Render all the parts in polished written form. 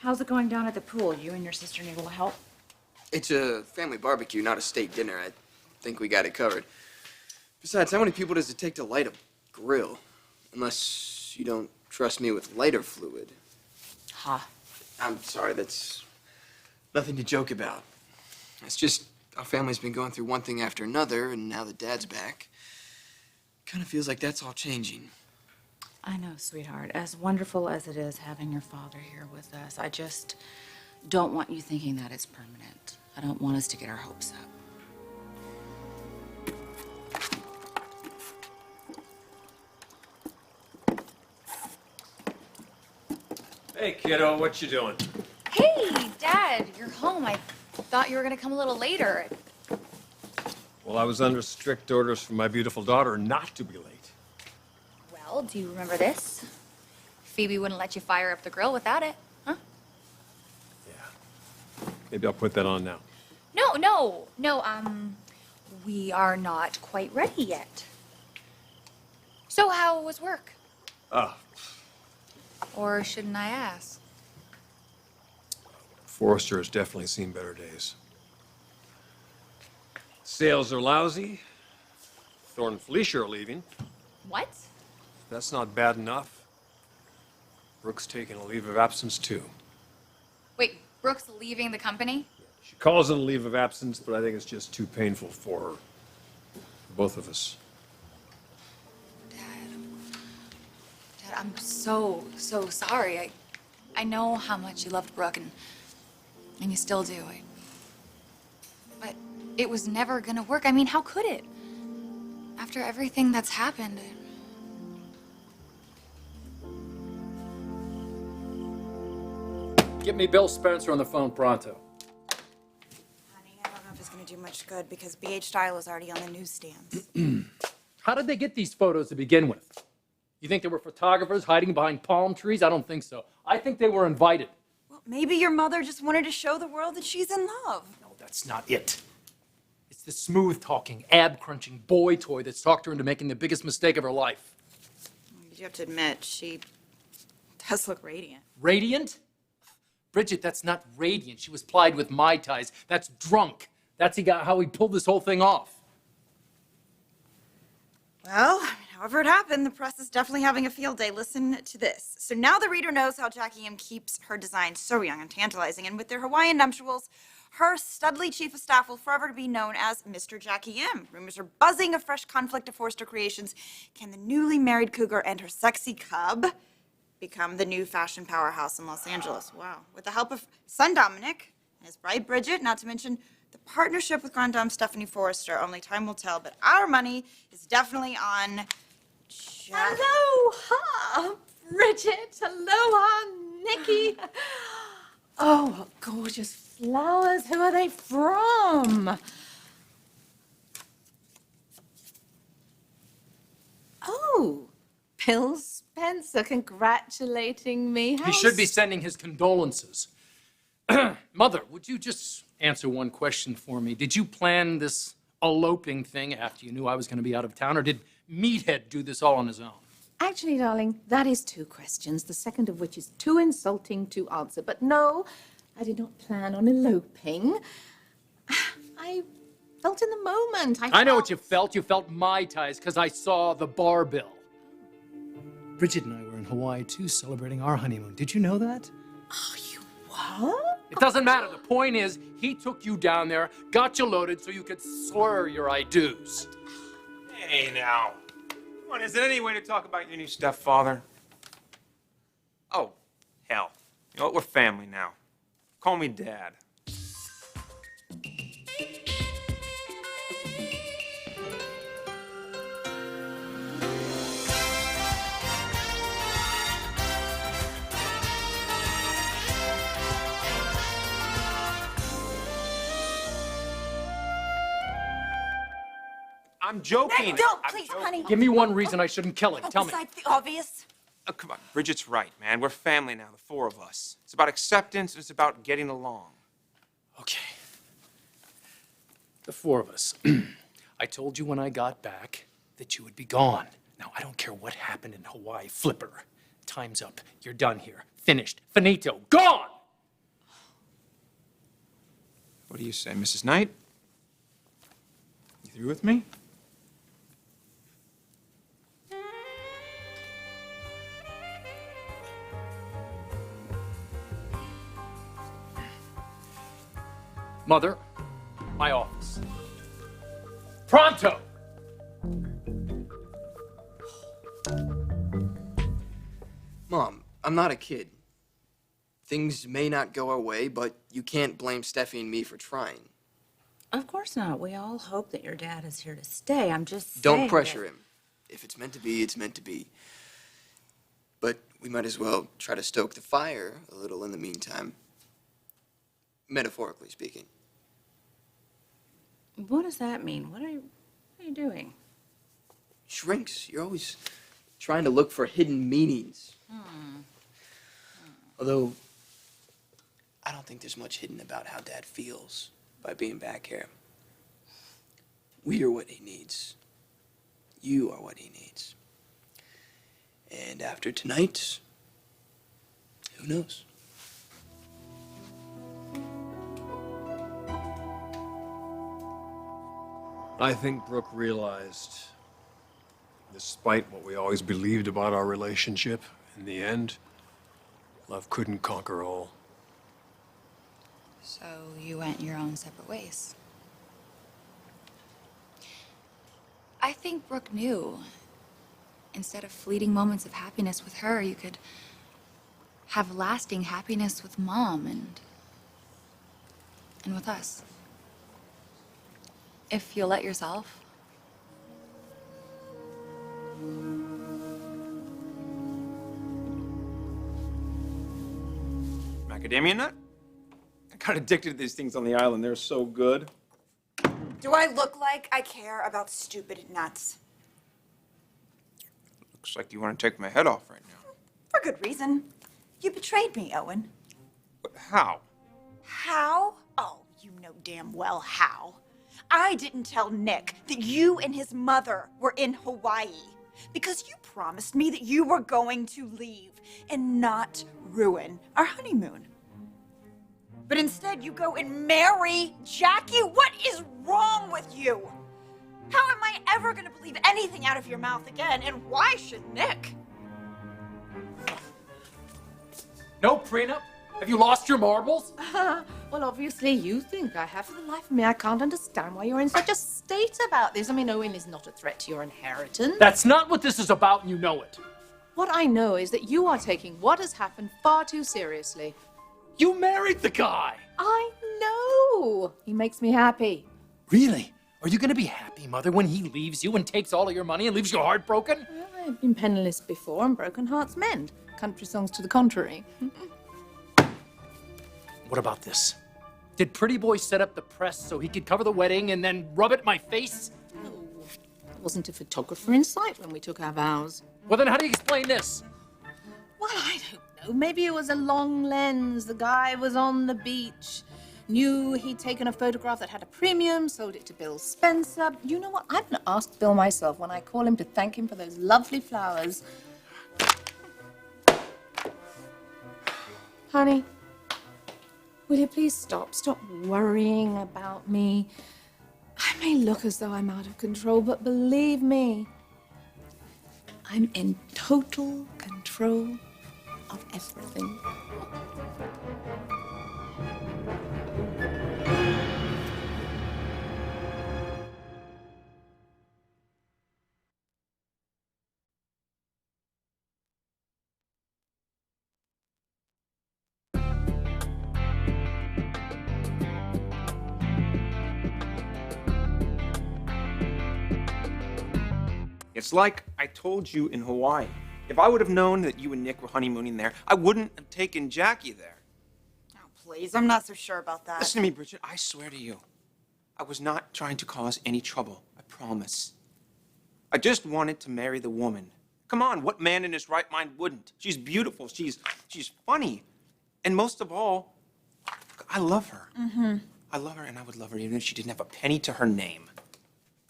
How's it going down at the pool? You and your sister need a little help? It's a family barbecue, not a state dinner. I think we got it covered. Besides, how many people does it take to light a grill? Unless you don't trust me with lighter fluid. Huh. I'm sorry, that's nothing to joke about. It's just our family's been going through one thing after another, and now that Dad's back, kind of feels like that's all changing. I know, sweetheart. As wonderful as it is having your father here with us, I just don't want you thinking that it's permanent. I don't want us to get our hopes up. Hey, kiddo, what you doing? Hey, Dad, you're home. I thought you were gonna come a little later. Well, I was under strict orders from my beautiful daughter not to be late. Well, do you remember this? Phoebe wouldn't let you fire up the grill without it, huh? Yeah. Maybe I'll put that on now. No, we are not quite ready yet. So how was work? Or shouldn't I ask? Forrester has definitely seen better days. Sales are lousy. Thorne and Felicia are leaving. What? That's not bad enough. Brooke's taking a leave of absence, too. Wait, Brooke's leaving the company? She calls it a leave of absence, but I think it's just too painful for her. For both of us. Dad, I'm so sorry. I know how much you loved Brooke, and you still do. But it was never gonna work. I mean, how could it? After everything that's happened. Get me Bill Spencer on the phone pronto. Honey, I don't know if it's gonna do much good because BH Style is already on the newsstands. How did they get these photos to begin with? You think they were photographers hiding behind palm trees? I don't think so. I think they were invited. Well, maybe your mother just wanted to show the world that she's in love. No, that's not it. It's the smooth-talking, ab-crunching boy toy that's talked her into making the biggest mistake of her life. But you have to admit, she does look radiant. Radiant? Bridget, that's not radiant. She was plied with Mai Tais. That's drunk. That's how he pulled this whole thing off. Well, however it happened, the press is definitely having a field day. Listen to this. So now the reader knows how Jackie M keeps her design so young and tantalizing. And with their Hawaiian nuptials, her studly chief of staff will forever be known as Mr. Jackie M. Rumors are buzzing of fresh conflict of Forrester creations. Can the newly married cougar and her sexy cub become the new fashion powerhouse in Los Angeles? Wow. With the help of son Dominic and his bride Bridget, not to mention the partnership with Grand Dame Stephanie Forrester, only time will tell, but our money is definitely on Aloha, Bridget. Aloha, Nikki. Oh, what gorgeous flowers. Who are they from? Oh, Bill Spencer congratulating me. He should be sending his condolences. Mother, would you just answer one question for me? Did you plan this eloping thing after you knew I was going to be out of town, or did Meathead do this all on his own? Actually, darling, that is two questions, the second of which is too insulting to answer. But no, I did not plan on eloping. I felt in the moment. I know what you felt. You felt Mai Tais because I saw the bar bill. Bridget and I were in Hawaii, too, celebrating our honeymoon. Did you know that? Oh, you what? It doesn't matter. The point is, he took you down there, got you loaded so you could slur your I do's. Hey, now. Come on, is there any way to talk about your new stepfather? Oh, hell. You know what? We're family now. Call me Dad. I'm joking. Don't, I'm please, joking. honey. Give me one reason I shouldn't kill him. Tell me. Besides the obvious. Oh, come on. Bridget's right, man. We're family now, the four of us. It's about acceptance. It's about getting along. Okay. The four of us. I told you when I got back that you would be gone. Now, I don't care what happened in Hawaii. Flipper. Time's up. You're done here. Finished. Finito. Gone! What do you say, Mrs. Knight? You through with me? Mother, my office. Pronto! Mom, I'm not a kid. Things may not go our way, but you can't blame Steffi and me for trying. Of course not. We all hope that your dad is here to stay. I'm just saying. Don't pressure him. If it's meant to be, it's meant to be. But we might as well try to stoke the fire a little in the meantime. Metaphorically speaking. What does that mean? What are you doing? Shrinks. You're always trying to look for hidden meanings. Although, I don't think there's much hidden about how Dad feels by being back here. We are what he needs. You are what he needs. And after tonight, who knows? I think Brooke realized, despite what we always believed about our relationship, in the end, love couldn't conquer all. So you went your own separate ways. I think Brooke knew. Instead of fleeting moments of happiness with her, you could have lasting happiness with Mom and with us. If you'll let yourself. Macadamia nut? I got addicted to these things on the island. They're so good. Do I look like I care about stupid nuts? Looks like you want to take my head off right now. For good reason. You betrayed me, Owen. But how? How? Oh, you know damn well how. I didn't tell Nick that you and his mother were in Hawaii because you promised me that you were going to leave and not ruin our honeymoon. But instead, you go and marry Jackie? What is wrong with you? How am I ever going to believe anything out of your mouth again? And why should Nick? No prenup? Have you lost your marbles? Well, obviously you think I have. For the life of me, I can't understand why you're in such a state about this. I mean, Owen is not a threat to your inheritance. That's not what this is about, and you know it. What I know is that you are taking what has happened far too seriously. You married the guy. I know. He makes me happy. Really? Are you going to be happy, Mother, when he leaves you and takes all of your money and leaves you heartbroken? Well, I've been penniless before, and broken hearts mend. Country songs to the contrary. What about this? Did Pretty Boy set up the press so he could cover the wedding and then rub it in my face? No, I wasn't a photographer in sight when we took our vows. Well, then how do you explain this? Well, I don't know. Maybe it was a long lens. The guy was on the beach, knew he'd taken a photograph that had a premium, sold it to Bill Spencer. You know what? I'm going to ask Bill myself when I call him to thank him for those lovely flowers. Honey, will you please stop? Stop worrying about me. I may look as though I'm out of control, but believe me, I'm in total control of everything. It's like I told you in Hawaii. If I would have known that you and Nick were honeymooning there, I wouldn't have taken Jackie there. Oh, please, I'm not so sure about that. Listen to me, Bridget. I swear to you, I was not trying to cause any trouble. I promise. I just wanted to marry the woman. Come on, what man in his right mind wouldn't? She's beautiful. She's funny. And most of all, I love her. Mm-hmm. I love her, and I would love her even if she didn't have a penny to her name.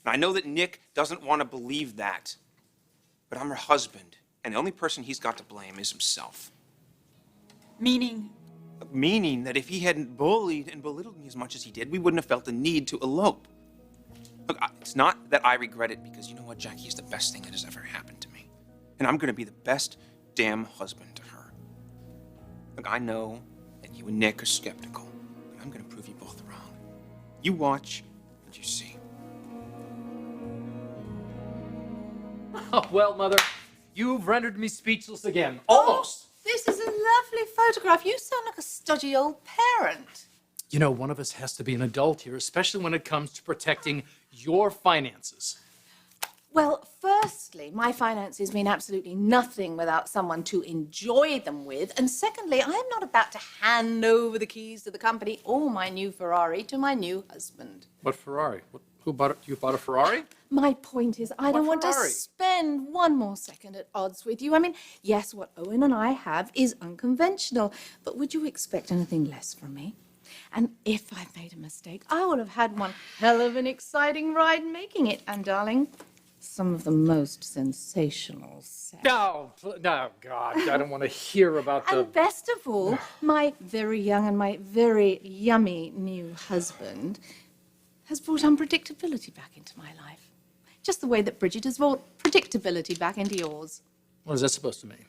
And I know that Nick doesn't want to believe that, but I'm her husband, and the only person he's got to blame is himself. Meaning? meaning that if he hadn't bullied and belittled me as much as he did, we wouldn't have felt the need to elope. Look, it's not that I regret it, because you know what, Jackie, is the best thing that has ever happened to me. And I'm gonna be the best damn husband to her. Look, I know that you and Nick are skeptical, but I'm gonna prove you both wrong. You watch and you see. Oh, well, Mother, you've rendered me speechless again. Almost. This is a lovely photograph. You sound like a stodgy old parent. You know, one of us has to be an adult here, especially when it comes to protecting your finances. Well, firstly, my finances mean absolutely nothing without someone to enjoy them with. And secondly, I am not about to hand over the keys to the company or my new Ferrari to my new husband. What Ferrari? Who bought it? You bought a Ferrari? My point is, I don't want to Ferrari? spend one more second at odds with you. I mean, yes, what Owen and I have is unconventional, but would you expect anything less from me? And if I've made a mistake, I will have had one hell of an exciting ride making it. And darling, some of the most sensational sex. No, no, God, I don't want to hear about the... And best of all, my very young and my very yummy new husband has brought unpredictability back into my life. Just the way that Bridget has brought predictability back into yours. What is that supposed to mean?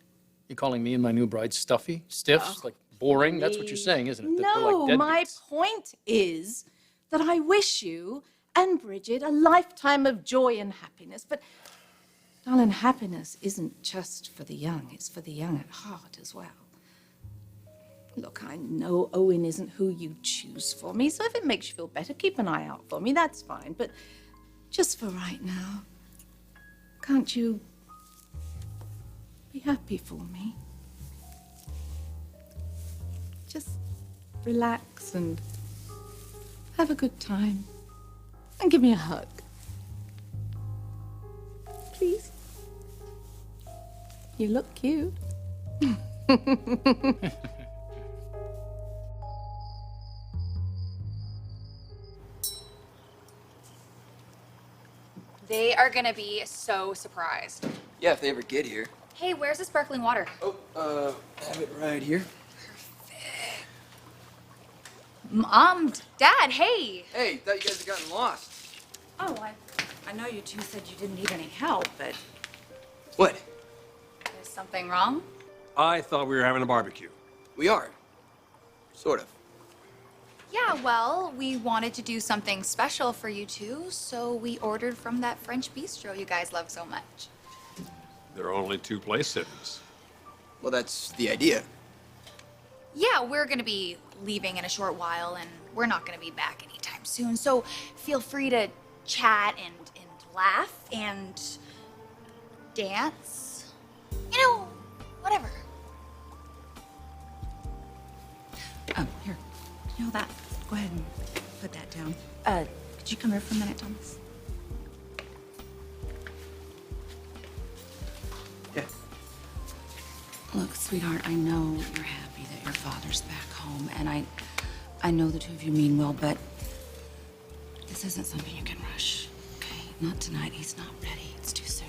You calling me and my new bride stuffy, stiff, like boring? That's what you're saying, isn't it? That we're No, like my deadbeats. point is that I wish you and Bridget a lifetime of joy and happiness. But, darling, happiness isn't just for the young. It's for the young at heart as well. Look, I know Owen isn't who you choose for me, so if it makes you feel better, keep an eye out for me. That's fine. But just for right now, can't you be happy for me? Just relax and have a good time. And give me a hug. Please. You look cute. They are gonna be so surprised. Yeah, if they ever get here. Hey, where's the sparkling water? Oh, have it right here. Mom, Dad, hey! Hey, thought you guys had gotten lost. Oh, I know you two said you didn't need any help, but What? There's something wrong? I thought we were having a barbecue. We are. Sort of. Yeah, well, we wanted to do something special for you two, so we ordered from that French bistro you guys love so much. There are only 2 place sittings. Well, that's the idea. Yeah, we're gonna be leaving in a short while, and we're not gonna be back anytime soon, so feel free to chat and laugh and dance. You know, whatever. here, you know that. Go ahead and put that down. Could you come here for a minute, Thomas? Yeah. Look, sweetheart, I know you're happy that your father's back home, and I know the two of you mean well, but this isn't something you can rush, okay? Not tonight. He's not ready. It's too soon.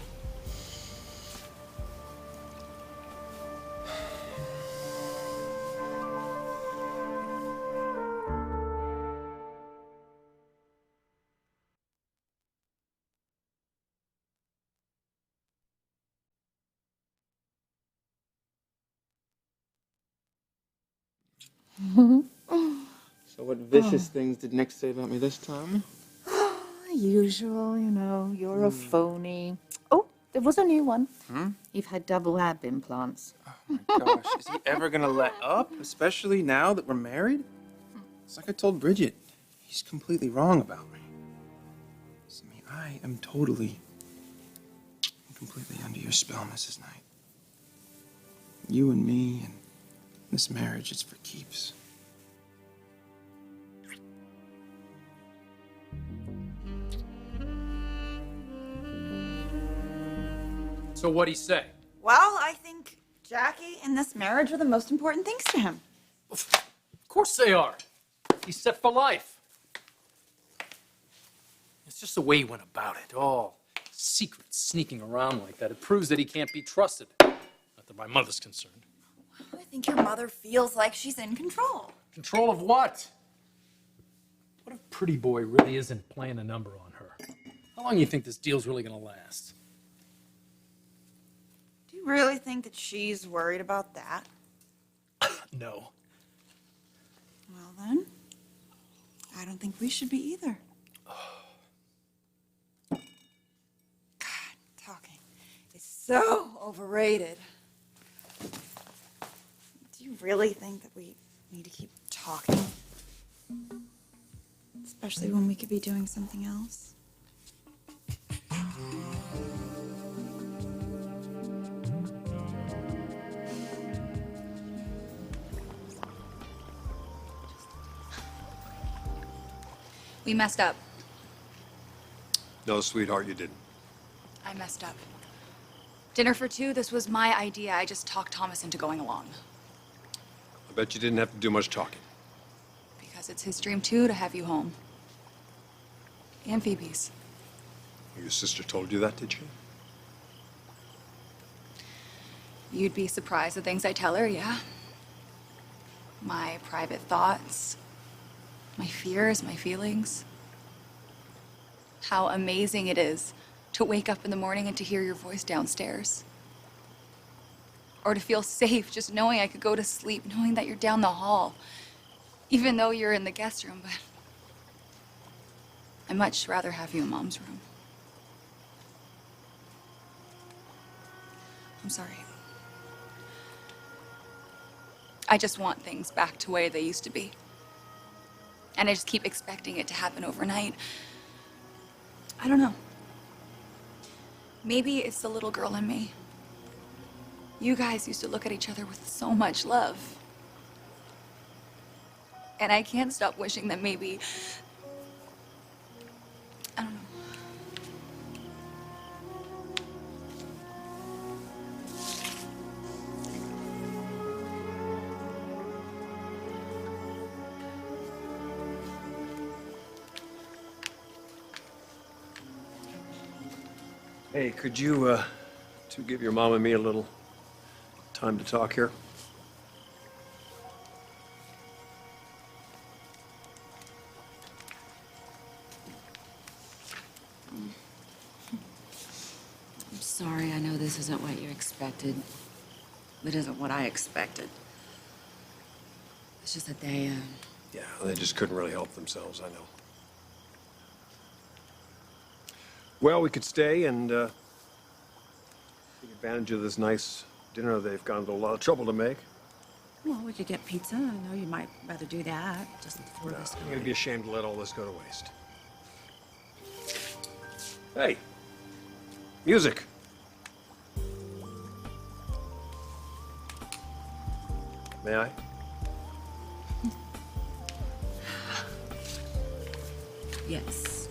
So what vicious things did Nick say about me this time? Usual, you know, you're a phony. Oh, there was a new one. You've had double ab implants. Oh my gosh, is he ever gonna let up? Especially now that we're married? It's like I told Bridget, he's completely wrong about me. I am totally and completely under your spell, Mrs. Knight. You and me and this marriage, it's for keeps. So what'd he say? Well, I think Jackie and this marriage are the most important things to him. Of course they are. He's set for life. It's just the way he went about it. All secrets sneaking around like that. It proves that he can't be trusted. Not that my mother's concerned. I think your mother feels like she's in control. Control of what? What if Pretty Boy really isn't playing a number on her? How long do you think this deal's really gonna last? Do you really think that she's worried about that? No. Well, then, I don't think we should be either. God, talking is so overrated. Do you really think that we need to keep talking? Especially when we could be doing something else? We messed up. No, sweetheart, you didn't. I messed up. Dinner for two, this was my idea. I just talked Thomas into going along. I bet you didn't have to do much talking. Because it's his dream, too, to have you home. And Phoebe's. Your sister told you that, did she? You'd be surprised the things I tell her, yeah. My private thoughts, my fears, my feelings. How amazing it is to wake up in the morning and to hear your voice downstairs. Or to feel safe just knowing I could go to sleep, knowing that you're down the hall, even though you're in the guest room, but I'd much rather have you in Mom's room. I'm sorry. I just want things back to the way they used to be. And I just keep expecting it to happen overnight. I don't know. Maybe it's the little girl in me. You guys used to look at each other with so much love. And I can't stop wishing that maybe, I don't know. Hey, could you, two give your mom and me a little time to talk here? I'm sorry, I know this isn't what you expected. It isn't what I expected. It's just that they, Yeah, they just couldn't really help themselves, I know. Well, we could stay and take advantage of this nice dinner they've gone to a lot of trouble to make. well, we could get pizza. I know you might rather do that. Just before No, this I'm gonna be ashamed to let all this go to waste. Hey, music. May I? Yes.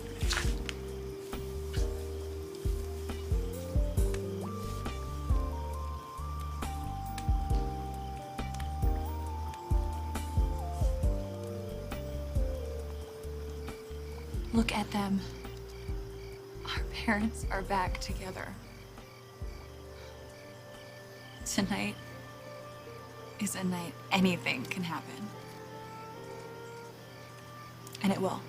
Look at them. Our parents are back together. Tonight is a night anything can happen. And it will.